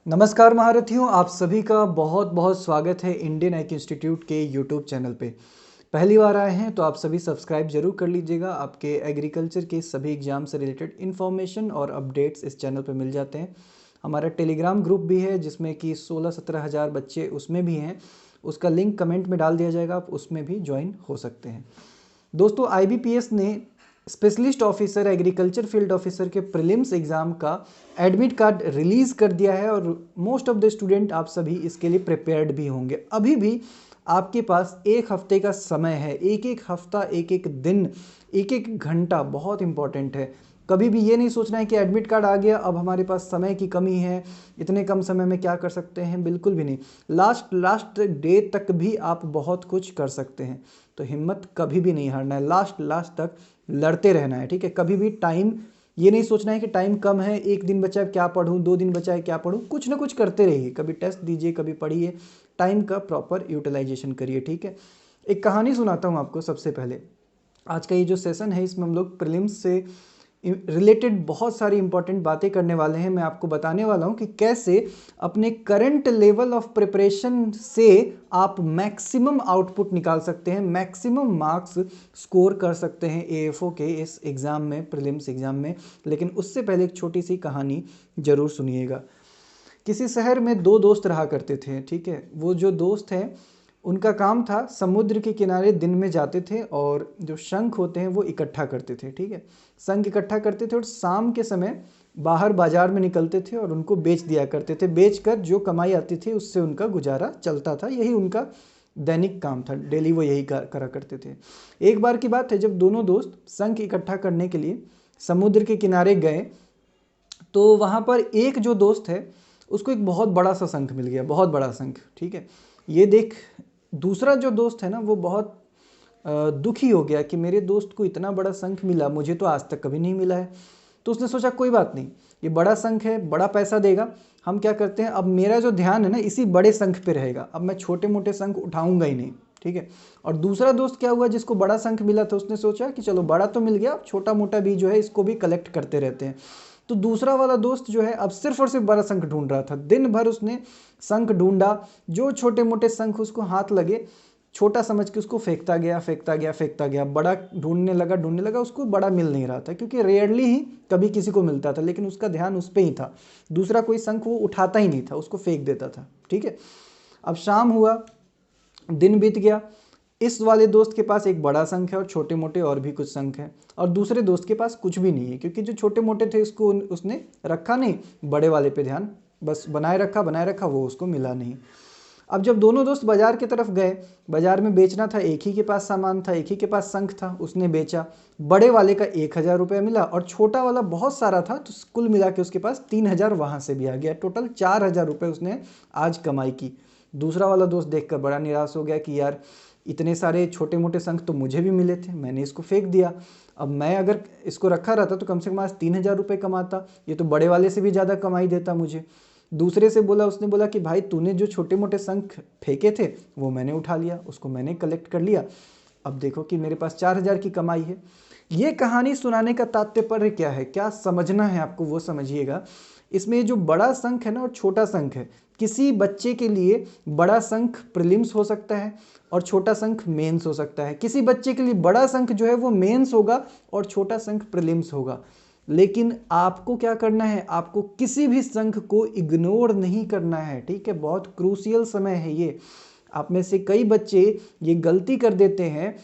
नमस्कार महारथियों, आप सभी का बहुत बहुत स्वागत है इंडियन आईक्यू इंस्टीट्यूट के यूट्यूब चैनल पे। पहली बार आए हैं तो आप सभी सब्सक्राइब जरूर कर लीजिएगा। आपके एग्रीकल्चर के सभी एग्जाम से रिलेटेड इन्फॉर्मेशन और अपडेट्स इस चैनल पे मिल जाते हैं। हमारा टेलीग्राम ग्रुप भी है जिसमें कि 16-17 हज़ार बच्चे उसमें भी हैं। उसका लिंक कमेंट में डाल दिया जाएगा, आप उसमें भी ज्वाइन हो सकते हैं। दोस्तों, IBPS ने specialist officer agriculture field officer के प्रीलिम्स एग्ज़ाम का एडमिट कार्ड रिलीज़ कर दिया है और मोस्ट ऑफ द स्टूडेंट आप सभी इसके लिए प्रिपेयर्ड भी होंगे। अभी भी आपके पास एक हफ्ते का समय है। एक एक हफ्ता, एक एक दिन, एक एक घंटा बहुत इंपॉर्टेंट है। कभी भी ये नहीं सोचना है कि एडमिट कार्ड आ गया अब हमारे पास समय की कमी है, इतने कम समय में क्या कर सकते हैं, बिल्कुल भी नहीं। लास्ट डे तक भी आप बहुत कुछ कर सकते हैं, तो हिम्मत कभी भी नहीं हारना है। लास्ट तक लड़ते रहना है, ठीक है। कभी भी टाइम ये नहीं सोचना है कि टाइम कम है, एक दिन बचा है क्या पढूं, 2 दिन बचा है क्या पढूं। कुछ ना कुछ करते रहिए, कभी टेस्ट दीजिए, कभी पढ़िए, टाइम का प्रॉपर यूटिलाइजेशन करिए, ठीक है। एक कहानी सुनाता हूं आपको। सबसे पहले आज का ये जो सेशन है इसमें हम लोग प्रीलिम्स से रिलेटेड बहुत सारी इंपॉर्टेंट बातें करने वाले हैं। मैं आपको बताने वाला हूं कि कैसे अपने करंट लेवल ऑफ प्रिपरेशन से आप मैक्सिमम आउटपुट निकाल सकते हैं, मैक्सिमम मार्क्स स्कोर कर सकते हैं AFO के इस एग्ज़ाम में, प्रीलिम्स एग्ज़ाम में। लेकिन उससे पहले एक छोटी सी कहानी जरूर सुनिएगा। किसी शहर में 2 दोस्त रहा करते थे, ठीक है। वो जो दोस्त हैं उनका काम था समुद्र के किनारे दिन में जाते थे और जो शंख होते हैं वो इकट्ठा करते थे, ठीक है। शंख इकट्ठा करते थे और शाम के समय बाहर बाजार में निकलते थे और उनको बेच दिया करते थे। बेचकर जो कमाई आती थी उससे उनका गुजारा चलता था। यही उनका दैनिक काम था, डेली वो यही करा करते थे। एक बार की बात है जब दोनों दोस्त शंख इकट्ठा करने के लिए समुद्र के किनारे गए तो वहाँ पर एक जो दोस्त है उसको एक बहुत बड़ा सा शंख मिल गया, बहुत बड़ा शंख, ठीक है। ये देख दूसरा जो दोस्त है ना वो बहुत दुखी हो गया कि मेरे दोस्त को इतना बड़ा शंख मिला, मुझे तो आज तक कभी नहीं मिला है। तो उसने सोचा कोई बात नहीं, ये बड़ा शंख है, बड़ा पैसा देगा, हम क्या करते हैं अब मेरा जो ध्यान है ना इसी बड़े शंख पे रहेगा, अब मैं छोटे मोटे शंख उठाऊंगा ही नहीं, ठीक है। और दूसरा दोस्त क्या हुआ जिसको बड़ा शंख मिला था, उसने सोचा कि चलो बड़ा तो मिल गया, अब छोटा मोटा भी जो है इसको भी कलेक्ट करते रहते हैं। तो दूसरा वाला दोस्त जो है अब सिर्फ और सिर्फ बड़ा शंख ढूंढ रहा था। दिन भर उसने शंख ढूंढा, जो छोटे मोटे शंख उसको हाथ लगे छोटा समझ के उसको फेंकता गया, फेंकता गया, फेंकता गया। बड़ा ढूंढने लगा, उसको बड़ा मिल नहीं रहा था क्योंकि रेयरली ही कभी किसी को मिलता था, लेकिन उसका ध्यान उस पर ही था। दूसरा कोई शंख वो उठाता ही नहीं था, उसको फेंक देता था, ठीक है। अब शाम हुआ, दिन बीत गया। इस वाले दोस्त के पास एक बड़ा शंख है और छोटे मोटे और भी कुछ शंख हैं, और दूसरे दोस्त के पास कुछ भी नहीं है क्योंकि जो छोटे मोटे थे उसको उसने रखा नहीं, बड़े वाले पे ध्यान बस बनाए रखा, वो उसको मिला नहीं। अब जब दोनों दोस्त बाजार की तरफ गए, बाजार में बेचना था, एक ही के पास सामान था, एक ही के पास शंख था, उसने बेचा। बड़े वाले का 1,000 रुपया मिला और छोटा वाला बहुत सारा था तो कुल मिला के उसके पास 3,000 वहाँ से भी आ गया। टोटल 4,000 रुपये उसने आज कमाई की। दूसरा वाला दोस्त देखकर बड़ा निराश हो गया कि यार इतने सारे छोटे मोटे शंख तो मुझे भी मिले थे, मैंने इसको फेंक दिया। अब मैं अगर इसको रखा रहता तो कम से कम आज 3,000 रुपये कमाता, ये तो बड़े वाले से भी ज़्यादा कमाई देता मुझे। दूसरे से बोला, उसने बोला कि भाई तूने जो छोटे मोटे शंख फेंके थे वो मैंने उठा लिया, उसको मैंने कलेक्ट कर लिया, अब देखो कि मेरे पास 4,000 की कमाई है। ये कहानी सुनाने का तात्पर्य क्या है, क्या समझना है आपको वो समझिएगा। इसमें जो बड़ा शंख है ना और छोटा शंख है, किसी बच्चे के लिए बड़ा शंख प्रीलिम्स हो सकता है और छोटा शंख मेंस हो सकता है। किसी बच्चे के लिए बड़ा शंख जो है वो मेंस होगा और छोटा शंख प्रीलिम्स होगा। लेकिन आपको क्या करना है, आपको किसी भी शंख को इग्नोर नहीं करना है, ठीक है। बहुत क्रूशियल समय है ये। आप में से कई बच्चे ये गलती कर देते हैं।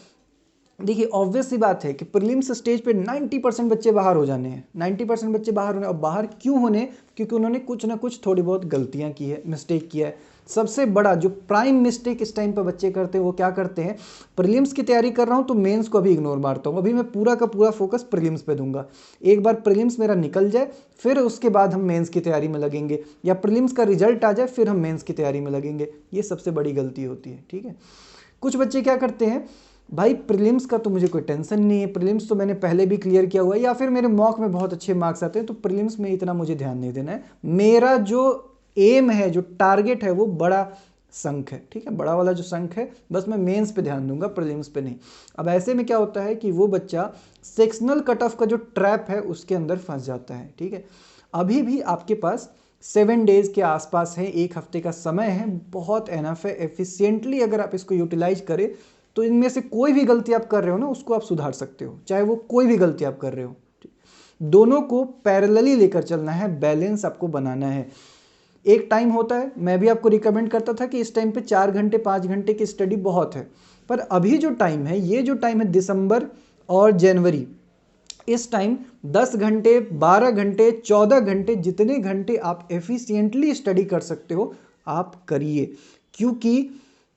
देखिए ऑब्वियस सी बात है कि प्रीलिम्स स्टेज पे 90% बच्चे बाहर हो जाने हैं, 90% बच्चे बाहर होने। और बाहर क्यों होने, क्योंकि उन्होंने कुछ ना कुछ थोड़ी बहुत गलतियां की है, मिस्टेक किया है। सबसे बड़ा जो प्राइम मिस्टेक इस टाइम पर बच्चे करते हैं वो क्या करते हैं, प्रीलिम्स की तैयारी कर रहा हूं तो मेंस को अभी इग्नोर मारता हूं, अभी मैं पूरा का पूरा फोकस प्रीलिम्स पे दूंगा। एक बार प्रीलिम्स मेरा निकल जाए फिर उसके बाद हम मेंस की तैयारी में लगेंगे, या प्रीलिम्स का रिजल्ट आ जाए फिर हम मेंस की तैयारी में लगेंगे। ये सबसे बड़ी गलती होती है, ठीक है। कुछ बच्चे क्या करते हैं, भाई प्रीलिम्स का तो मुझे कोई टेंशन नहीं है, प्रीलिम्स तो मैंने पहले भी क्लियर किया हुआ है, या फिर मेरे मॉक में बहुत अच्छे मार्क्स आते हैं तो प्रीलिम्स में इतना मुझे ध्यान नहीं देना है। मेरा जो एम है, जो टारगेट है वो बड़ा शंख है, ठीक है, बड़ा वाला जो शंख है, बस मैं मेंस पे ध्यान दूंगा, प्रीलिम्स पे नहीं। अब ऐसे में क्या होता है कि वो बच्चा सेक्शनल कट ऑफ का जो ट्रैप है उसके अंदर फंस जाता है, ठीक है। अभी भी आपके पास 7 डेज के आसपास है, 1 हफ्ते का समय है, बहुत एनफ है। एफिशिएंटली अगर आप इसको यूटिलाइज करें तो इनमें से कोई भी गलती आप कर रहे हो ना, उसको आप सुधार सकते हो, चाहे वो कोई भी गलती आप कर रहे हो। दोनों को पैरेलली लेकर चलना है, बैलेंस आपको बनाना है। एक टाइम होता है, मैं भी आपको रिकमेंड करता था कि इस टाइम पे 4 घंटे 5 घंटे की स्टडी बहुत है, पर अभी जो टाइम है, ये जो टाइम है दिसंबर और जनवरी, इस टाइम 10 घंटे 12 घंटे 14 घंटे जितने घंटे आप एफिशिएंटली स्टडी कर सकते हो आप करिए। क्योंकि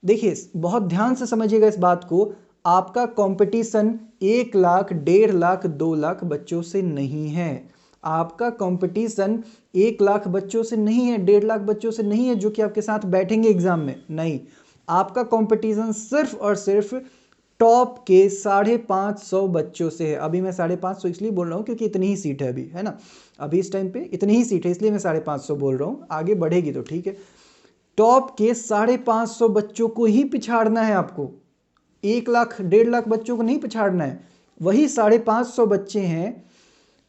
देखिए, बहुत ध्यान से समझिएगा इस बात को, आपका कंपटीशन 1 लाख 1.5 लाख 2 लाख बच्चों से नहीं है। आपका कंपटीशन 1 लाख बच्चों से नहीं है, 1.5 लाख बच्चों से नहीं है जो कि आपके साथ बैठेंगे एग्जाम में, नहीं। आपका कंपटीशन सिर्फ और सिर्फ टॉप के 550 बच्चों से है। अभी मैं 550 इसलिए बोल रहा हूँ क्योंकि इतनी ही सीट है अभी, है ना, अभी इस टाइम पे इतनी ही सीट है, इसलिए मैं 550 बोल रहा हूँ, आगे बढ़ेगी तो ठीक है। टॉप के 550 बच्चों को ही पिछाड़ना है आपको, 1 लाख 1.5 लाख बच्चों को नहीं पिछाड़ना है। वही 550 बच्चे हैं,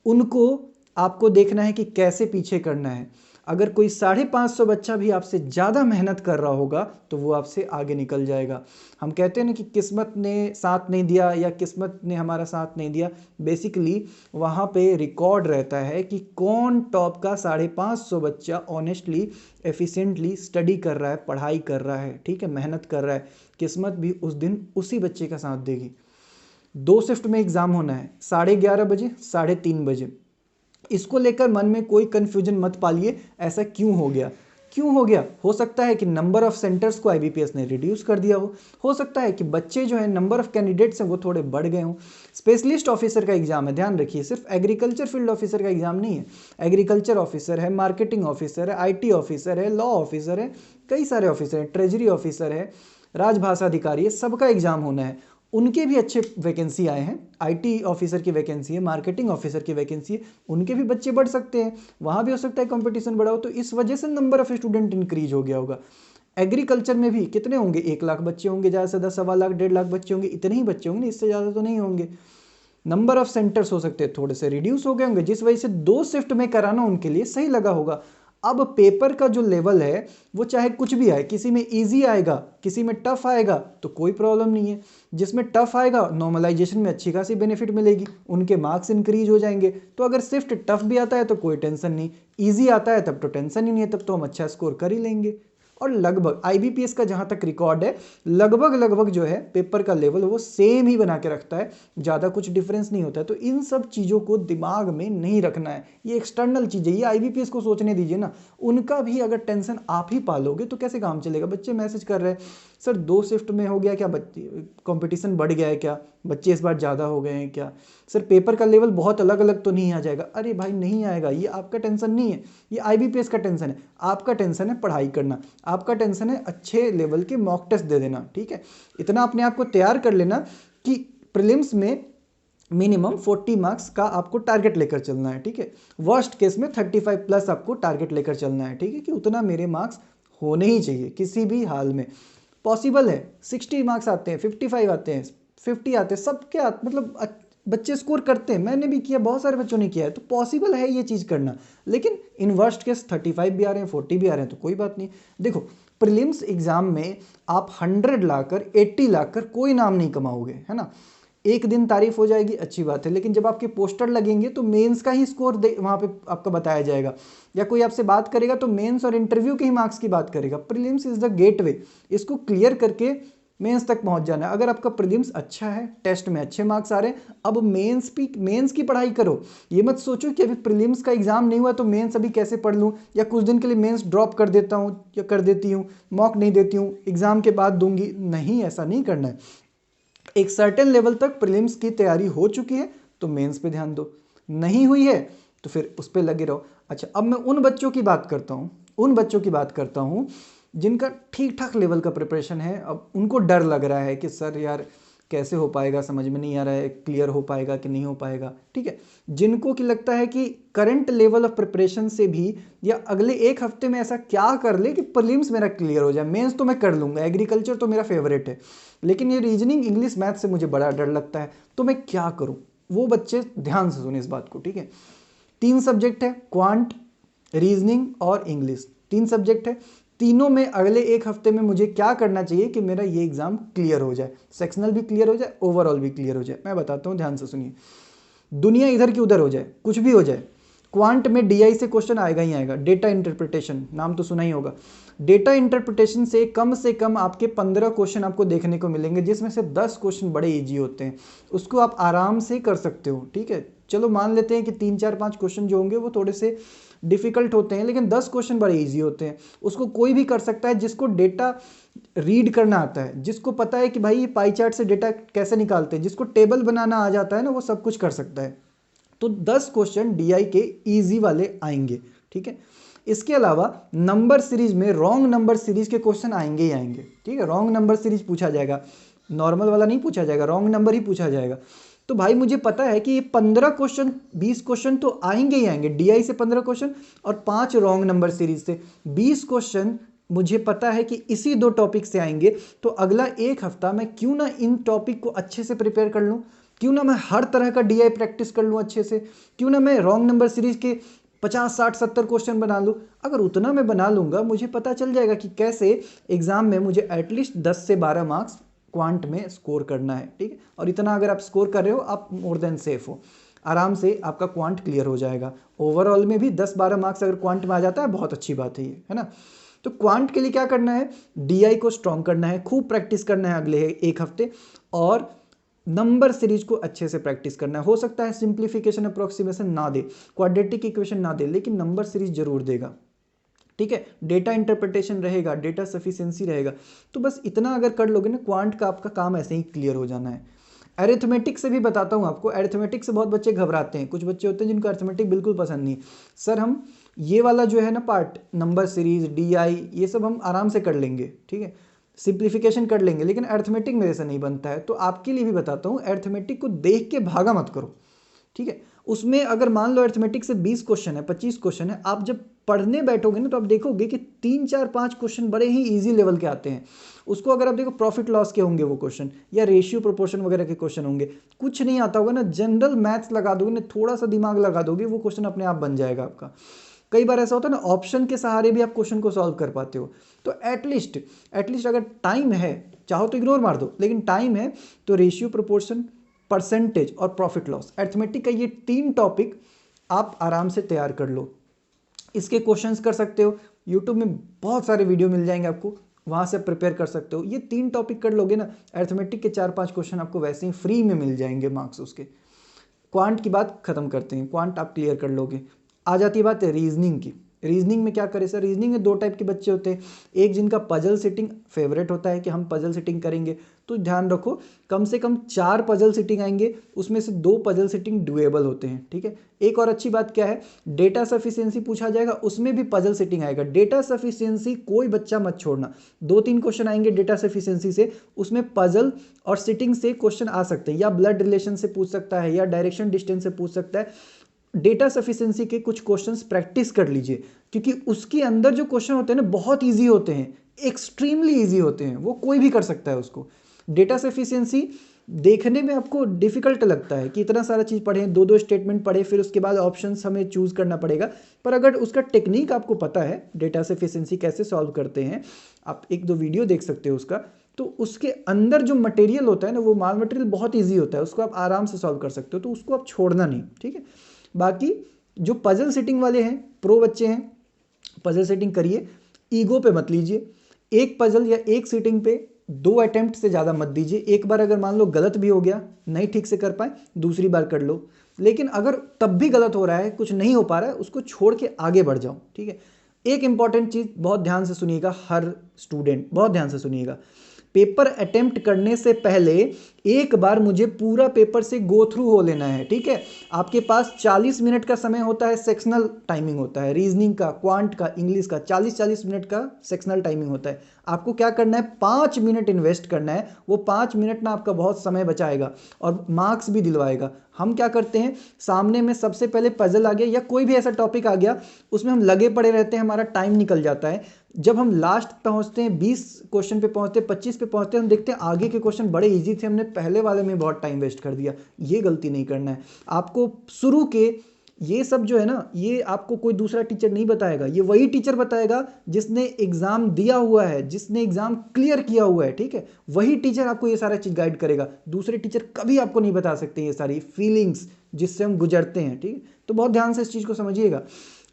उनको आपको देखना है कि कैसे पीछे करना है। अगर कोई 550 बच्चा भी आपसे ज़्यादा मेहनत कर रहा होगा तो वो आपसे आगे निकल जाएगा। हम कहते हैं ना कि किस्मत ने साथ नहीं दिया या किस्मत ने हमारा साथ नहीं दिया, बेसिकली वहाँ पे रिकॉर्ड रहता है कि कौन टॉप का 550 बच्चा ऑनेस्टली एफिशिएंटली स्टडी कर रहा है, पढ़ाई कर रहा है, ठीक है, मेहनत कर रहा है। किस्मत भी उस दिन उसी बच्चे का साथ देगी। 2 शिफ्ट में एग्ज़ाम होना है, 11:30 बजे 3:30 बजे। इसको लेकर मन में कोई कंफ्यूजन मत पालिए, ऐसा क्यों हो गया, क्यों हो गया। हो सकता है कि नंबर ऑफ सेंटर्स को आईबीपीएस ने रिड्यूस कर दिया हो सकता है कि बच्चे जो है नंबर ऑफ कैंडिडेट्स हैं वो थोड़े बढ़ गए हों। स्पेशलिस्ट ऑफिसर का एग्जाम है, ध्यान रखिए, सिर्फ एग्रीकल्चर फील्ड ऑफिसर का एग्जाम नहीं है। एग्रीकल्चर ऑफिसर है, मार्केटिंग ऑफिसर है, आईटी ऑफिसर है, लॉ ऑफिसर है, कई सारे ऑफिसर हैं, ट्रेजरी ऑफिसर है, राजभाषा अधिकारी है, सबका एग्जाम होना है। उनके भी अच्छे वैकेंसी आए हैं, आईटी ऑफिसर की वैकेंसी है, मार्केटिंग ऑफिसर की वैकेंसी है, उनके भी बच्चे बढ़ सकते हैं, वहाँ भी हो सकता है कंपटीशन बढ़ा हो, तो इस वजह से नंबर ऑफ स्टूडेंट इंक्रीज हो गया होगा। एग्रीकल्चर में भी कितने होंगे, 1 लाख बच्चे होंगे, ज़्यादा से ज़्यादा 1.25 लाख 1.5 लाख बच्चे होंगे, इतने ही बच्चे होंगे, इससे ज़्यादा तो नहीं होंगे। नंबर ऑफ सेंटर्स हो सकते हैं थोड़े से रिड्यूस हो गए होंगे, जिस वजह से 2 शिफ्ट में कराना उनके लिए सही लगा होगा। अब पेपर का जो लेवल है वो चाहे कुछ भी आए, किसी में इजी आएगा, किसी में टफ आएगा, तो कोई प्रॉब्लम नहीं है। जिसमें टफ आएगा नॉर्मलाइजेशन में अच्छी खासी बेनिफिट मिलेगी, उनके मार्क्स इंक्रीज हो जाएंगे। तो अगर सिर्फ टफ भी आता है तो कोई टेंशन नहीं, ईजी आता है तब तो टेंशन ही नहीं है, तब तो हम अच्छा स्कोर कर ही लेंगे। और लगभग आईबीपीएस का जहाँ तक रिकॉर्ड है, लगभग जो है पेपर का लेवल वो सेम ही बना के रखता है, ज़्यादा कुछ डिफरेंस नहीं होता है। तो इन सब चीज़ों को दिमाग में नहीं रखना है, ये एक्सटर्नल चीज़ है, ये आईबीपीएस को सोचने दीजिए ना। उनका भी अगर टेंशन आप ही पालोगे तो कैसे काम चलेगा। बच्चे मैसेज कर रहे हैं सर 2 शिफ्ट में हो गया क्या, बच्चे कंपटीशन बढ़ गया है क्या, बच्चे इस बार ज़्यादा हो गए हैं क्या, सर पेपर का लेवल बहुत अलग अलग तो नहीं आ जाएगा। अरे भाई नहीं आएगा, ये आपका टेंशन नहीं है, ये आईबीपीएस का टेंशन है। आपका टेंशन है पढ़ाई करना, आपका टेंशन है अच्छे लेवल के मॉक टेस्ट दे देना, ठीक है। इतना अपने आप को तैयार कर लेना कि प्रीलिम्स में मिनिमम 40 मार्क्स का आपको टारगेट लेकर चलना है, ठीक है। वर्स्ट केस में 35 प्लस आपको टारगेट लेकर चलना है, ठीक है, कि उतना मेरे मार्क्स होने ही चाहिए किसी भी हाल में। पॉसिबल है 60 मार्क्स आते हैं, 55 आते हैं, 50 आते हैं, सबके मतलब बच्चे स्कोर करते हैं, मैंने भी किया, बहुत सारे बच्चों ने किया है, तो पॉसिबल है ये चीज़ करना। लेकिन इन वर्स्ट केस 35 भी आ रहे हैं, 40 भी आ रहे हैं, तो कोई बात नहीं। देखो प्रीलिम्स एग्जाम में आप 100 लाकर 80 लाकर कोई नाम नहीं कमाओगे, है ना। एक दिन तारीफ हो जाएगी, अच्छी बात है, लेकिन जब आपके पोस्टर लगेंगे तो मेंस का ही स्कोर वहाँ पे आपका बताया जाएगा, या कोई आपसे बात करेगा तो मेंस और इंटरव्यू के ही मार्क्स की बात करेगा। प्रीलिम्स इज द गेटवे, इसको क्लियर करके मेंस तक पहुंच जाना है। अगर आपका प्रीलिम्स अच्छा है, टेस्ट में अच्छे मार्क्स आ रहे हैं, अब मेंस की पढ़ाई करो। ये मत सोचो कि अभी प्रीलिम्स का एग्जाम नहीं हुआ तो मेंस अभी कैसे पढ़ लूँ, या कुछ दिन के लिए मेंस ड्रॉप कर देता हूँ या कर देती हूँ, मॉक नहीं देती हूँ, एग्जाम के बाद दूंगी, नहीं, ऐसा नहीं करना है। एक सर्टेन लेवल तक प्रीलिम्स की तैयारी हो चुकी है तो मेंस पे ध्यान दो, नहीं हुई है तो फिर उस पर लगे रहो। अच्छा, अब मैं उन बच्चों की बात करता हूँ जिनका ठीक ठाक लेवल का प्रिपरेशन है। अब उनको डर लग रहा है कि सर यार कैसे हो पाएगा, समझ में नहीं आ रहा है, क्लियर हो पाएगा कि नहीं हो पाएगा, ठीक है। जिनको कि लगता है कि करंट लेवल ऑफ प्रिपरेशन से भी या अगले 1 हफ्ते में ऐसा क्या कर ले कि प्रीलिम्स मेरा क्लियर हो जाए, मेंस तो मैं कर लूँगा, एग्रीकल्चर तो मेरा फेवरेट है, लेकिन ये रीजनिंग इंग्लिश मैथ से मुझे बड़ा डर लगता है, तो मैं क्या करूँ। वो बच्चे ध्यान से सुने इस बात को, ठीक है। 3 सब्जेक्ट है, क्वांट, रीजनिंग और इंग्लिश, 3 सब्जेक्ट है। तीनों में अगले 1 हफ्ते में मुझे क्या करना चाहिए कि मेरा ये एग्जाम क्लियर हो जाए, सेक्शनल भी क्लियर हो जाए, ओवरऑल भी क्लियर हो जाए। मैं बताता हूँ, ध्यान से सुनिए। दुनिया इधर की उधर हो जाए, कुछ भी हो जाए, क्वांट में डीआई से क्वेश्चन आएगा ही आएगा। डेटा इंटरप्रिटेशन नाम तो सुना ही होगा। डेटा इंटरप्रिटेशन से कम आपके 15 क्वेश्चन आपको देखने को मिलेंगे, जिसमें से 10 क्वेश्चन बड़े इजी होते हैं। उसको आप आराम से कर सकते हो, ठीक है। चलो मान लेते हैं कि 3 4 5 क्वेश्चन जो होंगे वो थोड़े से डिफिकल्ट होते हैं, लेकिन 10 क्वेश्चन बड़े इजी होते हैं। उसको कोई भी कर सकता है जिसको डेटा रीड करना आता है, जिसको पता है कि भाई ये पाई चार्ट से डेटा कैसे निकालते हैं, जिसको टेबल बनाना आ जाता है ना, वो सब कुछ कर सकता है। तो 10 क्वेश्चन डीआई के इजी वाले आएंगे, ठीक है। इसके अलावा नंबर सीरीज में रॉन्ग नंबर सीरीज के क्वेश्चन आएंगे ही आएंगे, ठीक है। रॉन्ग नंबर सीरीज पूछा जाएगा, नॉर्मल वाला नहीं पूछा जाएगा, रॉन्ग नंबर ही पूछा जाएगा। तो भाई मुझे पता है कि ये 15 क्वेश्चन 20 क्वेश्चन तो आएंगे ही आएंगे डीआई से, 15 क्वेश्चन और 5 रॉन्ग नंबर सीरीज से 20 क्वेश्चन मुझे पता है कि इसी 2 टॉपिक से आएंगे। तो अगला 1 हफ्ता मैं क्यों ना इन टॉपिक को अच्छे से प्रिपेयर कर लूँ, क्यों ना मैं हर तरह का डीआई प्रैक्टिस कर लूँ अच्छे से, क्यों ना मैं रॉन्ग नंबर सीरीज के 50 60 70 क्वेश्चन बना लूँ। अगर उतना मैं बना लूँगा, मुझे पता चल जाएगा कि कैसे एग्जाम में मुझे एटलीस्ट 10 से 12 मार्क्स क्वांट में स्कोर करना है, ठीक है। और इतना अगर आप स्कोर कर रहे हो, आप मोर देन सेफ हो, आराम से आपका क्वांट क्लियर हो जाएगा। ओवरऑल में भी 10-12 मार्क्स अगर क्वांट में आ जाता है, बहुत अच्छी बात है ये, है ना। तो क्वांट के लिए क्या करना है, डीआई को स्ट्रॉन्ग करना है, खूब प्रैक्टिस करना है अगले 1 हफ्ते, और नंबर सीरीज को अच्छे से प्रैक्टिस करना है। हो सकता है सिंप्लीफिकेशन अप्रोक्सीमेशन ना दे, क्वाड्रेटिक इक्वेशन ना दे, लेकिन नंबर सीरीज जरूर देगा, ठीक है। डेटा इंटरप्रिटेशन रहेगा, डेटा सफिशिएंसी रहेगा। तो बस इतना अगर कर लोगे ना, क्वांट का आपका काम ऐसे ही क्लियर हो जाना है। अरिथमेटिक से भी बताता हूँ आपको, अरिथमेटिक से बहुत बच्चे घबराते हैं। कुछ बच्चे होते हैं जिनको अरिथमेटिक बिल्कुल पसंद नहीं, सर हम ये वाला जो है ना पार्ट, नंबर सीरीज, डीआई, ये सब हम आराम से कर लेंगे, ठीक है, सिंप्लीफिकेशन कर लेंगे, लेकिन अरिथमेटिक मेरे से नहीं बनता है। तो आपके लिए भी बताता हूँ, अरिथमेटिक को देख के भागा मत करो, ठीक है। उसमें अगर मान लो अरिथमेटिक से 20 क्वेश्चन है, 25 क्वेश्चन है, आप जब पढ़ने बैठोगे ना, तो आप देखोगे कि 3 4 5 क्वेश्चन बड़े ही इजी लेवल के आते हैं। उसको अगर आप देखो, प्रॉफिट लॉस के होंगे वो क्वेश्चन, या रेशियो प्रोपोर्शन वगैरह के क्वेश्चन होंगे। कुछ नहीं आता होगा ना, जनरल मैथ्स लगा दोगे ना, थोड़ा सा दिमाग लगा दोगे, वो क्वेश्चन अपने आप बन जाएगा आपका। कई बार ऐसा होता है ना, ऑप्शन के सहारे भी आप क्वेश्चन को सॉल्व कर पाते हो। तो एटलीस्ट अगर टाइम है, चाहो तो इग्नोर मार दो, लेकिन टाइम है तो रेशियो प्रोपोर्शन, परसेंटेज और प्रॉफिट लॉस, अरिथमेटिक का ये 3 टॉपिक आप आराम से तैयार कर लो। इसके क्वेश्चंस कर सकते हो, यूट्यूब में बहुत सारे वीडियो मिल जाएंगे आपको, वहाँ से प्रिपेयर कर सकते हो। ये 3 टॉपिक कर लोगे ना, अरिथमेटिक के 4-5 क्वेश्चन आपको वैसे ही फ्री में मिल जाएंगे मार्क्स उसके। क्वांट की बात खत्म करते हैं, क्वांट आप क्लियर कर लोगे। आ जाती है बात रीजनिंग की। रीजनिंग में क्या करें सर, रीजनिंग में 2 टाइप के बच्चे होते हैं। एक जिनका पजल सिटिंग फेवरेट होता है कि हम पजल सिटिंग करेंगे, तो ध्यान रखो कम से कम 4 पजल सिटिंग आएंगे, उसमें से 2 पजल सिटिंग डुएबल होते हैं, ठीक है। एक और अच्छी बात क्या है, डेटा सफिशिएंसी पूछा जाएगा, उसमें भी पजल सिटिंग आएगा। डेटा सफिशिएंसी कोई बच्चा मत छोड़ना, 2-3 क्वेश्चन आएंगे डेटा सफिशिएंसी से, उसमें पजल और सिटिंग से क्वेश्चन आ सकते हैं, या ब्लड रिलेशन से पूछ सकता है, या डायरेक्शन डिस्टेंस से पूछ सकता है। डेटा सफिशिएंसी के कुछ क्वेश्चंस प्रैक्टिस कर लीजिए, क्योंकि उसके अंदर जो क्वेश्चन होते हैं ना, बहुत इजी होते हैं, एक्सट्रीमली इजी होते हैं, वो कोई भी कर सकता है उसको। डेटा सफिशिएंसी देखने में आपको डिफिकल्ट लगता है कि इतना सारा चीज़ पढ़े, 2-2 स्टेटमेंट पढ़े, फिर उसके बाद ऑप्शंस हमें चूज करना पड़ेगा। पर अगर उसका टेक्निक आपको पता है, डेटा सफिशिएंसी कैसे सॉल्व करते हैं, आप 1-2 वीडियो देख सकते हो उसका, तो उसके अंदर जो मटेरियल होता है ना, वो माल मटेरियल बहुत ईजी होता है, उसको आप आराम से सॉल्व कर सकते हो, तो उसको आप छोड़ना नहीं, ठीक है। बाकी जो पजल सेटिंग वाले हैं, प्रो बच्चे हैं, पजल सेटिंग करिए, ईगो पे मत लीजिए। एक पजल या एक सीटिंग पे 2 अटेम्प्ट से ज़्यादा मत दीजिए। एक बार अगर मान लो गलत भी हो गया, नहीं ठीक से कर पाए, दूसरी बार कर लो। लेकिन अगर तब भी गलत हो रहा है, कुछ नहीं हो पा रहा है, उसको छोड़ के आगे बढ़ जाओ, ठीक है। एक इंपॉर्टेंट चीज़ बहुत ध्यान से सुनिएगा, हर स्टूडेंट बहुत ध्यान से सुनिएगा, पेपर अटेम्प्ट करने से पहले एक बार मुझे पूरा पेपर से गो थ्रू हो लेना है, ठीक है। आपके पास 40 मिनट का समय होता है, सेक्शनल टाइमिंग होता है, रीजनिंग का, क्वांट का, इंग्लिश का 40-40 मिनट का सेक्शनल टाइमिंग होता है। आपको क्या करना है, 5 मिनट इन्वेस्ट करना है। वो 5 मिनट ना आपका बहुत समय बचाएगा और मार्क्स भी दिलवाएगा। हम क्या करते हैं, सामने में सबसे पहले पजल आ गया या कोई भी ऐसा टॉपिक आ गया, उसमें हम लगे पड़े रहते हैं, हमारा टाइम निकल जाता है। जब हम लास्ट पहुंचते हैं, 20 क्वेश्चन पे पहुंचते हैं, 25 पे पहुंचते हैं, हम देखते हैं आगे के क्वेश्चन बड़े इजी थे, हमने पहले वाले में बहुत टाइम वेस्ट कर दिया। ये गलती नहीं करना है आपको। शुरू के ये सब जो है ना, ये आपको कोई दूसरा टीचर नहीं बताएगा, ये वही टीचर बताएगा जिसने एग्जाम दिया हुआ है, जिसने एग्जाम क्लियर किया हुआ है, ठीक है। वही टीचर आपको ये सारा चीज गाइड करेगा, दूसरे टीचर कभी आपको नहीं बता सकते ये सारी फीलिंग्स जिससे हम गुजरते हैं, ठीक है। तो बहुत ध्यान से इस चीज को समझिएगा।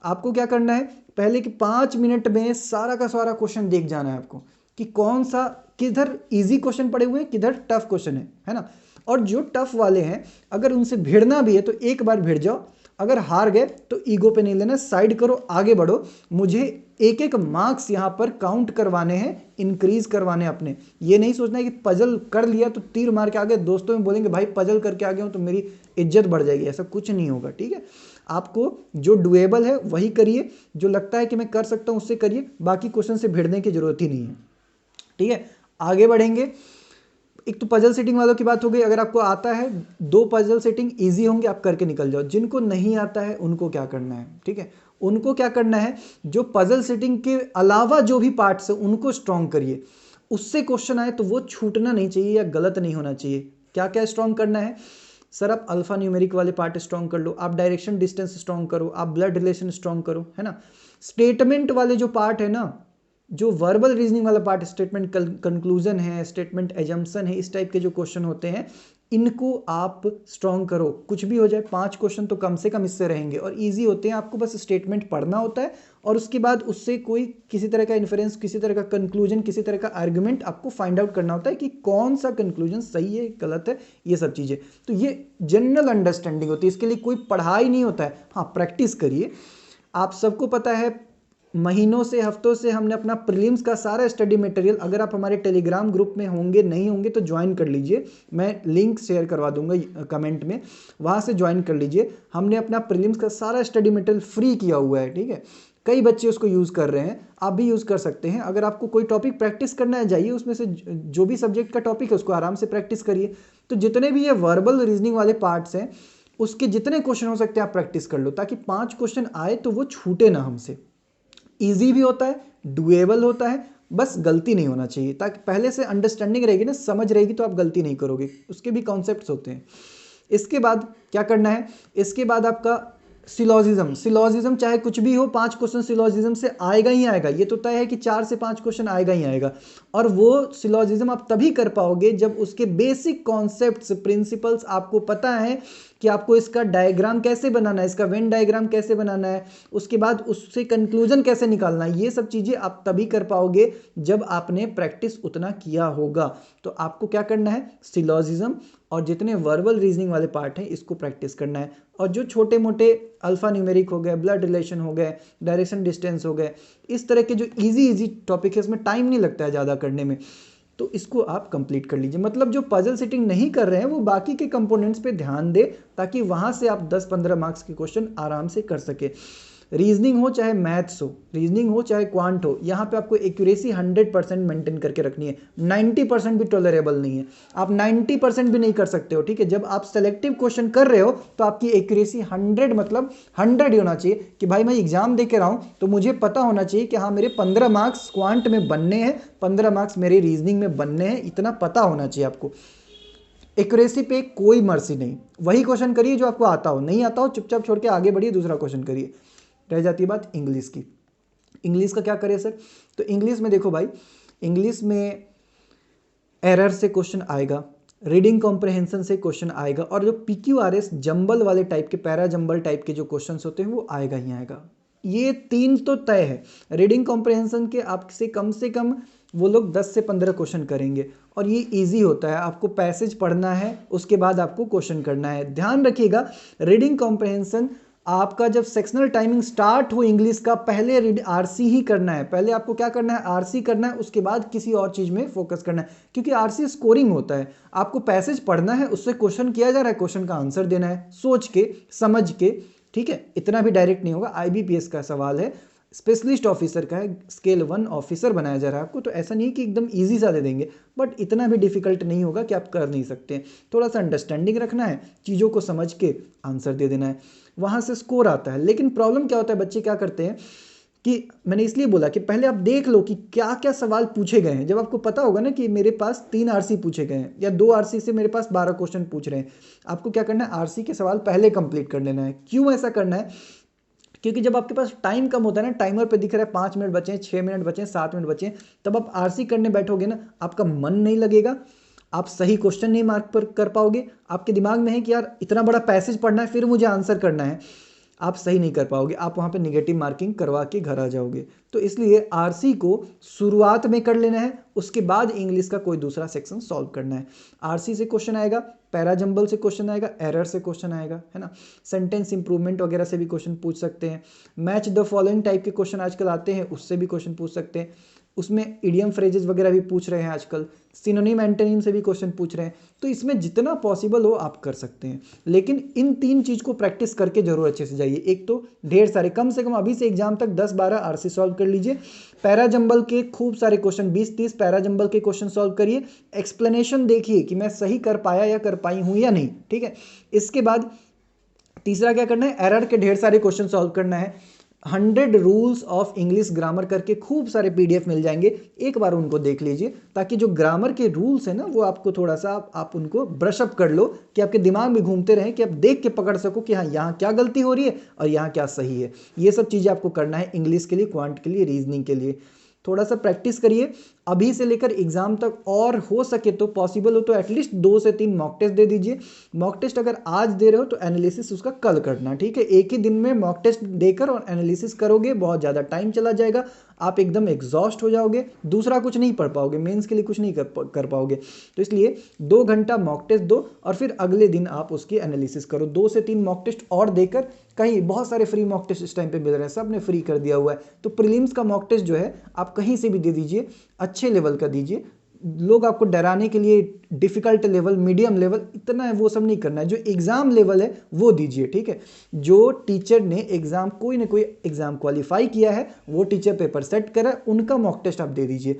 आपको क्या करना है, पहले कि 5 मिनट में सारा का सारा क्वेश्चन देख जाना है आपको कि कौन सा, किधर इजी क्वेश्चन पड़े हुए हैं, किधर टफ क्वेश्चन है ना। और जो टफ वाले हैं अगर उनसे भिड़ना भी है तो एक बार भिड़ जाओ, अगर हार गए तो ईगो पे नहीं लेना, साइड करो, आगे बढ़ो। मुझे एक एक मार्क्स यहाँ पर काउंट करवाने हैं, इंक्रीज करवाने अपने। ये नहीं सोचना है कि पजल कर लिया तो तीर मार के आगे, दोस्तों में बोलेंगे भाई पजल करके आ गया हूँ तो मेरी इज्जत बढ़ जाएगी, ऐसा कुछ नहीं होगा, ठीक है। आपको जो डुएबल है वही करिए, जो लगता है कि मैं कर सकता हूँ उससे करिए, बाकी क्वेश्चन से भिड़ने की जरूरत ही नहीं है, ठीक है। आगे बढ़ेंगे। एक तो पजल सेटिंग वालों की बात हो गई। अगर आपको आता है, 2 पजल सेटिंग इजी होंगे, आप करके निकल जाओ। जिनको नहीं आता है उनको क्या करना है, ठीक है, उनको क्या करना है, जो पजल सेटिंग के अलावा जो भी पार्ट्स है उनको स्ट्रॉन्ग करिए। उससे क्वेश्चन आए तो वो छूटना नहीं चाहिए या गलत नहीं होना चाहिए। क्या क्या स्ट्रॉन्ग करना है सर, आप अल्फा न्यूमेरिक वाले पार्ट स्ट्रॉन्ग कर लो, आप डायरेक्शन डिस्टेंस स्ट्रॉन्ग करो, आप ब्लड रिलेशन स्ट्रॉन्ग करो, है ना। स्टेटमेंट वाले जो पार्ट है ना, जो वर्बल रीजनिंग वाला पार्ट, स्टेटमेंट कंक्लूजन है, स्टेटमेंट एजम्पशन है, इस टाइप के जो क्वेश्चन होते हैं इनको आप स्ट्रॉन्ग करो। कुछ भी हो जाए 5 क्वेश्चन तो कम से कम इससे रहेंगे और इजी होते हैं। आपको बस स्टेटमेंट पढ़ना होता है और उसके बाद उससे कोई किसी तरह का इन्फरेंस, किसी तरह का कंक्लूजन, किसी तरह का आर्गुमेंट आपको फाइंड आउट करना होता है कि कौन सा कंक्लूजन सही है, गलत है, ये सब चीज़ें। तो ये जनरल अंडरस्टैंडिंग होती है, इसके लिए कोई पढ़ाई नहीं होता है। हाँ, प्रैक्टिस करिए। आप सबको पता है महीनों से, हफ्तों से हमने अपना प्रीलिम्स का सारा स्टडी मटेरियल, अगर आप हमारे टेलीग्राम ग्रुप में होंगे, नहीं होंगे तो ज्वाइन कर लीजिए, मैं लिंक शेयर करवा दूंगा कमेंट में, वहाँ से ज्वाइन कर लीजिए। हमने अपना प्रीलिम्स का सारा स्टडी मटेरियल फ्री किया हुआ है, ठीक है। कई बच्चे उसको यूज़ कर रहे हैं, आप भी यूज़ कर सकते हैं। अगर आपको कोई टॉपिक प्रैक्टिस करना है, जाइए उसमें से जो भी सब्जेक्ट का टॉपिक है उसको आराम से प्रैक्टिस करिए। तो जितने भी ये वर्बल रीजनिंग वाले पार्ट्स हैं उसके जितने क्वेश्चन हो सकते हैं आप प्रैक्टिस कर लो, ताकि 5 क्वेश्चन आए तो वो छूटे ना हमसे। इजी भी होता है, डुएबल होता है, बस गलती नहीं होना चाहिए। ताकि पहले से अंडरस्टैंडिंग रहेगी ना, समझ रहेगी तो आप गलती नहीं करोगे। उसके भी कॉन्सेप्ट्स होते हैं। इसके बाद क्या करना है, इसके बाद आपका सिलॉजिज्म चाहे कुछ भी हो, 5 क्वेश्चन सिलॉजिज्म से आएगा ही आएगा। ये तो तय है कि 4 से 5 क्वेश्चन आएगा ही आएगा। और वो सिलॉजिज्म आप तभी कर पाओगे जब उसके बेसिक कॉन्सेप्ट्स, प्रिंसिपल्स आपको पता है कि आपको इसका डायग्राम कैसे बनाना है, इसका वेन डायग्राम कैसे बनाना है, उसके बाद उससे कंक्लूजन कैसे निकालना है। ये सब चीज़ें आप तभी कर पाओगे जब आपने प्रैक्टिस उतना किया होगा। तो आपको क्या करना है, सिलॉजिज्म और जितने वर्बल रीजनिंग वाले पार्ट हैं इसको प्रैक्टिस करना है। और जो छोटे मोटे अल्फा न्यूमेरिक हो गए, ब्लड रिलेशन हो गए, डायरेक्शन डिस्टेंस हो गए, इस तरह के जो इजी टॉपिक है, इसमें टाइम नहीं लगता है ज़्यादा करने में, तो इसको आप कंप्लीट कर लीजिए। मतलब जो पजल सेटिंग नहीं कर रहे हैं वो बाकी के कंपोनेंट्स पे ध्यान दे, ताकि वहाँ से आप 10-15 मार्क्स के क्वेश्चन आराम से कर सके। रीजनिंग हो चाहे मैथ्स हो, रीजनिंग हो चाहे क्वांट हो, यहाँ पे आपको एक्यूरेसी 100% मेंटेन करके रखनी है। 90% भी टॉलरेबल नहीं है, आप 90% भी नहीं कर सकते हो, ठीक है। जब आप सेलेक्टिव क्वेश्चन कर रहे हो तो आपकी एक्यूरेसी 100 मतलब 100 ही होना चाहिए कि भाई मैं एग्जाम दे के रहा हूँ तो मुझे पता होना चाहिए कि हाँ मेरे 15 मार्क्स क्वांट में बनने हैं, 15 मार्क्स मेरे रीजनिंग में बनने हैं, इतना पता होना चाहिए आपको। एक्यूरेसी पे कोई मर्सी नहीं। वही क्वेश्चन करिए जो आपको आता हो, नहीं आता हो चुपचाप छोड़ के आगे बढ़िए, दूसरा क्वेश्चन करिए। रह जाती है बात इंग्लिश की। इंग्लिश का क्या करें सर, तो इंग्लिश में देखो भाई, इंग्लिश में एरर से क्वेश्चन आएगा, रीडिंग कॉम्प्रहेंशन से क्वेश्चन आएगा, और जो PQRS जंबल वाले टाइप के, पैरा जंबल टाइप के जो क्वेश्चंस होते हैं वो आएगा ही आएगा। ये 3 तो तय है। रीडिंग कॉम्प्रहेंशन के आपसे कम वो लोग 10 से 15 क्वेश्चन करेंगे और ये इजी होता है। आपको पैसेज पढ़ना है, उसके बाद आपको क्वेश्चन करना है। ध्यान रखिएगा, रीडिंग कॉम्प्रहेंशन आपका जब सेक्शनल टाइमिंग स्टार्ट हो इंग्लिश का, पहले RC ही करना है। पहले आपको क्या करना है, RC करना है, उसके बाद किसी और चीज़ में फोकस करना है, क्योंकि RC स्कोरिंग होता है। आपको पैसेज पढ़ना है, उससे क्वेश्चन किया जा रहा है, क्वेश्चन का आंसर देना है सोच के, समझ के, ठीक है। इतना भी डायरेक्ट नहीं होगा। IBPS का सवाल है, स्पेशलिस्ट ऑफिसर का है, स्केल 1 ऑफिसर बनाया जा रहा है आपको, तो ऐसा नहीं कि एकदम ईजी सा दे देंगे, बट इतना भी डिफिकल्ट नहीं होगा कि आप कर नहीं सकते। थोड़ा सा अंडरस्टैंडिंग रखना है, चीज़ों को समझ के आंसर दे देना है, वहाँ से स्कोर आता है। लेकिन प्रॉब्लम क्या होता है, बच्चे क्या करते हैं, कि मैंने इसलिए बोला कि पहले आप देख लो कि क्या क्या सवाल पूछे गए हैं। जब आपको पता होगा ना कि मेरे पास 3 आरसी पूछे गए हैं या 2 आरसी से मेरे पास 12 क्वेश्चन पूछ रहे हैं, आपको क्या करना है, आरसी के सवाल पहले कंप्लीट कर लेना है। क्यों ऐसा करना है? क्योंकि जब आपके पास टाइम कम होता है ना, टाइमर पे दिख रहा है 5 मिनट बचे हैं, 6 मिनट बचे हैं, 7 मिनट बचे हैं, तब आप आरसी करने बैठोगे ना, आपका मन नहीं लगेगा, आप सही क्वेश्चन नहीं मार्क पर कर पाओगे, आपके दिमाग में है कि यार इतना बड़ा पैसेज पढ़ना है फिर मुझे आंसर करना है, आप सही नहीं कर पाओगे, आप वहाँ पे निगेटिव मार्किंग करवा के घर आ जाओगे। तो इसलिए आरसी को शुरुआत में कर लेना है, उसके बाद इंग्लिश का कोई दूसरा सेक्शन सॉल्व करना है। आरसी से क्वेश्चन आएगा, पैरा जंबल से क्वेश्चन आएगा, एरर से क्वेश्चन आएगा, है ना, सेंटेंस इंप्रूवमेंट वगैरह से भी क्वेश्चन पूछ सकते हैं, मैच द फॉलोइंग टाइप के क्वेश्चन आजकल आते हैं, उससे भी क्वेश्चन पूछ सकते हैं, उसमें इडियम फ्रेजेस वगैरह भी पूछ रहे हैं आजकल, सिनोनिम एंटोनिम से भी क्वेश्चन पूछ रहे हैं। तो इसमें जितना पॉसिबल हो आप कर सकते हैं, लेकिन इन 3 चीज़ को प्रैक्टिस करके जरूर अच्छे से जाइए। एक तो ढेर सारे, कम से कम अभी से एग्जाम तक 10-12 आरसी सॉल्व कर लीजिए, पैरा जंबल के खूब सारे क्वेश्चन 20-30 पैरा जंबल के क्वेश्चन सॉल्व करिए, एक्सप्लेनेशन देखिए कि मैं सही कर पाया या कर पाई हूँ या नहीं, ठीक है। इसके बाद तीसरा क्या करना है, एरर के ढेर सारे क्वेश्चन सॉल्व करना है। 100 रूल्स ऑफ इंग्लिश ग्रामर करके खूब सारे पीडीएफ मिल जाएंगे, एक बार उनको देख लीजिए, ताकि जो ग्रामर के रूल्स है ना वो आपको थोड़ा सा आप उनको ब्रशअप कर लो, कि आपके दिमाग में घूमते रहें, कि आप देख के पकड़ सको कि हाँ यहाँ क्या गलती हो रही है और यहाँ क्या सही है। ये सब चीज़ें आपको करना है इंग्लिश के लिए, क्वांट के लिए, रीजनिंग के लिए। थोड़ा सा प्रैक्टिस करिए अभी से लेकर एग्जाम तक, और हो सके तो पॉसिबल हो तो एटलीस्ट 2 से 3 मॉक टेस्ट दे दीजिए। मॉक टेस्ट अगर आज दे रहे हो तो एनालिसिस उसका कल करना, ठीक है। एक ही दिन में मॉक टेस्ट देकर और एनालिसिस करोगे बहुत ज़्यादा टाइम चला जाएगा, आप एकदम एग्जॉस्ट हो जाओगे, दूसरा कुछ नहीं पढ़ पाओगे, मेंस के लिए कुछ नहीं कर पाओगे। तो इसलिए 2 घंटा मॉक टेस्ट दो और फिर अगले दिन आप उसकी एनालिसिस करो। 2 से 3 मॉक टेस्ट और देकर, कहीं बहुत सारे फ्री मॉक टेस्ट इस टाइम पे मिल रहे हैं, सब ने फ्री कर दिया हुआ है, तो प्रीलिम्स का मॉक टेस्ट जो है आप कहीं से भी दे दीजिए, अच्छे लेवल का दीजिए। लोग आपको डराने के लिए डिफिकल्ट लेवल, मीडियम लेवल, इतना है वो सब नहीं करना है, जो एग्जाम लेवल है वो दीजिए, ठीक है। जो टीचर ने एग्जाम, कोई ना कोई एग्जाम क्वालिफाई किया है, वो टीचर पेपर सेट करा, उनका मॉक टेस्ट आप दे दीजिए।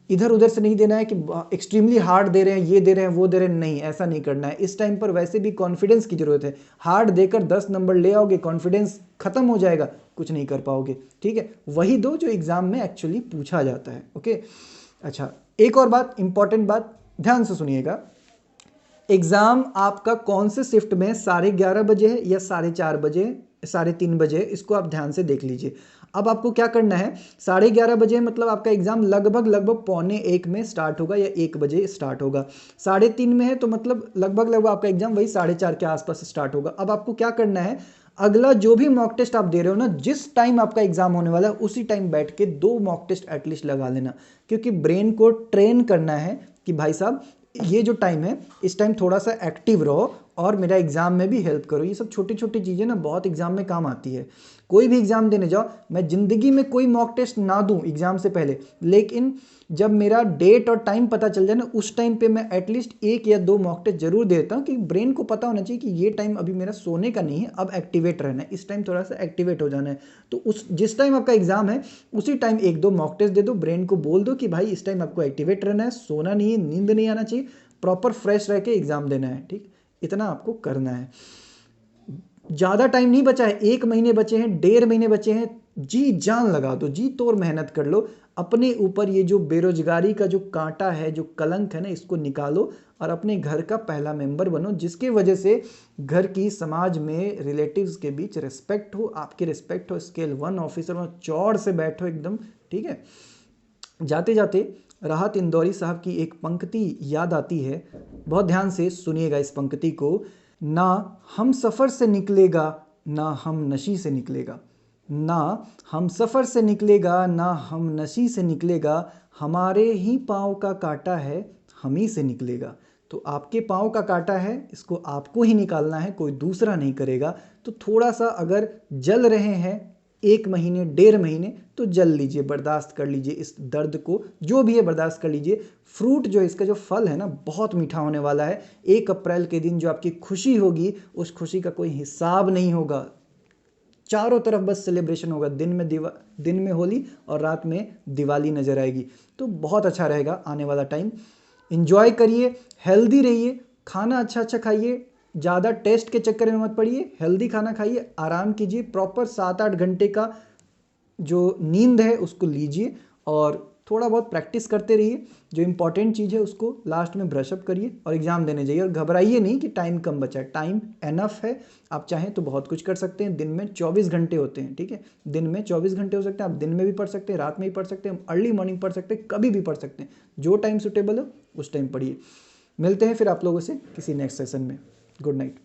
इधर उधर से नहीं देना है कि एक्सट्रीमली हार्ड दे रहे हैं, ये दे रहे हैं, वो दे रहे हैं, नहीं, ऐसा नहीं करना है। इस टाइम पर वैसे भी कॉन्फिडेंस की जरूरत है, हार्ड देकर 10 नंबर ले आओगे, कॉन्फिडेंस खत्म हो जाएगा, कुछ नहीं कर पाओगे, ठीक है। वही दो जो एग्जाम में एक्चुअली पूछा जाता है, ओके। अच्छा, एक और बात, इंपॉर्टेंट बात, ध्यान से सुनिएगा। एग्जाम आपका कौन से शिफ्ट में, 11:30 बजे है या 4:30 बजे, 3:30 बजे, इसको आप ध्यान से देख लीजिए। अब आपको क्या करना है, 11:30 बजे मतलब आपका एग्जाम लगभग 12:45 में स्टार्ट होगा या 1 बजे स्टार्ट होगा। 3:30 में है तो मतलब लगभग आपका एग्जाम वही 4:30 के आसपास स्टार्ट होगा। अब आपको क्या करना है, अगला जो भी मॉक टेस्ट आप दे रहे हो ना, जिस टाइम आपका एग्जाम होने वाला है उसी टाइम बैठ के 2 मॉक टेस्ट एटलीस्ट लगा लेना, क्योंकि ब्रेन को ट्रेन करना है कि भाई साहब ये जो टाइम है, इस टाइम थोड़ा सा एक्टिव रहो और मेरा एग्जाम में भी हेल्प करो। ये सब छोटी छोटी चीज़ें ना बहुत एग्जाम में काम आती है। कोई भी एग्जाम देने जाओ, मैं ज़िंदगी में कोई मॉक टेस्ट ना दूं एग्जाम से पहले, लेकिन जब मेरा डेट और टाइम पता चल जाए ना, उस टाइम पे मैं एटलीस्ट 1 या 2 मॉक टेस्ट जरूर देता हूँ, कि ब्रेन को पता होना चाहिए कि ये टाइम अभी मेरा सोने का नहीं है, अब एक्टिवेट रहना है, इस टाइम थोड़ा सा एक्टिवेट हो जाना है। तो उस जिस टाइम आपका एग्जाम है उसी टाइम 1-2 मॉक टेस्ट दे दो, ब्रेन को बोल दो कि भाई इस टाइम आपको एक्टिवेट रहना है, सोना नहीं है, नींद नहीं आना चाहिए, प्रॉपर फ्रेश रह के एग्जाम देना है, ठीक। इतना आपको करना है। ज़्यादा टाइम नहीं बचा है, 1 महीने बचे हैं, 1.5 महीने बचे हैं, जी जान लगा दो, जी तोड़ मेहनत कर लो अपने ऊपर। ये जो बेरोजगारी का जो कांटा है, जो कलंक है ना, इसको निकालो और अपने घर का पहला मेंबर बनो, जिसके वजह से घर की, समाज में, रिलेटिव्स के बीच रिस्पेक्ट हो, आपकी रिस्पेक्ट हो, स्केल 1 ऑफिसर हो, चौड़ से बैठो एकदम, ठीक है। जाते जाते राहत इंदौरी साहब की एक पंक्ति याद आती है, बहुत ध्यान से सुनिएगा इस पंक्ति को। ना हम सफ़र से निकलेगा, ना हम नशी से निकलेगा, ना हम सफ़र से निकलेगा, ना हम नशी से निकलेगा, हमारे ही पाँव का कांटा है, हम ही से निकलेगा। तो आपके पाँव का कांटा है, इसको आपको ही निकालना है, कोई दूसरा नहीं करेगा। तो थोड़ा सा अगर जल रहे हैं 1 महीने, 1.5 महीने, तो जल लीजिए, बर्दाश्त कर लीजिए इस दर्द को, जो भी है बर्दाश्त कर लीजिए। फ्रूट जो इसका जो फल है ना, बहुत मीठा होने वाला है। 1 अप्रैल के दिन जो आपकी खुशी होगी, उस खुशी का कोई हिसाब नहीं होगा। चारों तरफ बस सेलिब्रेशन होगा, दिन में होली और रात में दिवाली नजर आएगी। तो बहुत अच्छा रहेगा आने वाला टाइम। इंजॉय करिए, हेल्दी रहिए, खाना अच्छा अच्छा खाइए, ज़्यादा टेस्ट के चक्कर में मत पड़िए, हेल्दी खाना खाइए, आराम कीजिए, प्रॉपर 7-8 घंटे का जो नींद है उसको लीजिए और थोड़ा बहुत प्रैक्टिस करते रहिए। जो इंपॉर्टेंट चीज़ है उसको लास्ट में ब्रशअप करिए और एग्ज़ाम देने जाइए। और घबराइए नहीं कि टाइम कम बचा है, टाइम एनफ है। आप चाहें तो बहुत कुछ कर सकते हैं। दिन में 24 घंटे होते हैं, ठीक है। दिन में 24 घंटे हो सकते हैं। आप दिन में भी पढ़ सकते हैं, रात में भी पढ़ सकते हैं, अर्ली मॉर्निंग पढ़ सकते हैं, कभी भी पढ़ सकते हैं। जो टाइम सुटेबल हो उस टाइम पढ़िए। मिलते हैं फिर आप लोगों से किसी नेक्स्ट सेशन में। Good night.